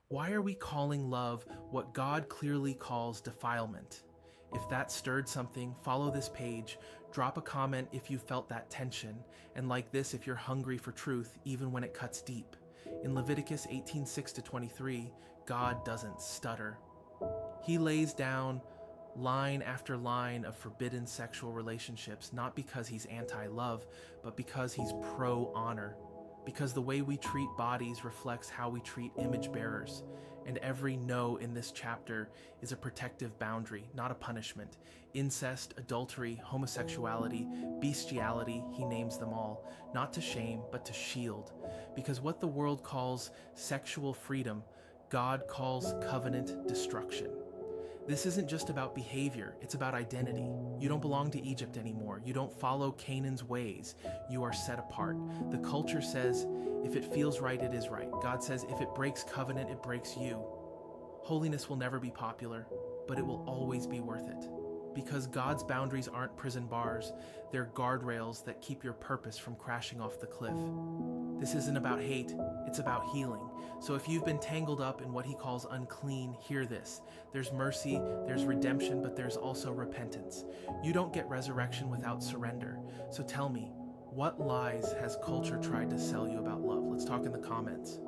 Why are we calling love what God clearly calls defilement? If that stirred something, follow this page, drop a comment if you felt that tension, and like this if you're hungry for truth even when it cuts deep. In Leviticus 18:6-23, God doesn't stutter. He lays down line after line of forbidden sexual relationships, not because he's anti-love, but because he's pro-honor. Because the way we treat bodies reflects how we treat image bearers. And every no in this chapter is a protective boundary, not a punishment. Incest, adultery, homosexuality, bestiality, he names them all, not to shame, but to shield. Because what the world calls sexual freedom, God calls covenant destruction. This isn't just about behavior, it's about identity. You don't belong to Egypt anymore. You don't follow Canaan's ways. You are set apart. The culture says, if it feels right, it is right. God says, if it breaks covenant, it breaks you. Holiness will never be popular, but it will always be worth it. Because God's boundaries aren't prison bars, they're guardrails that keep your purpose from crashing off the cliff. This isn't about hate, it's about healing. So if you've been tangled up in what he calls unclean, hear this. There's mercy, there's redemption, but there's also repentance. You don't get resurrection without surrender. So tell me, what lies has culture tried to sell you about love? Let's talk in the comments.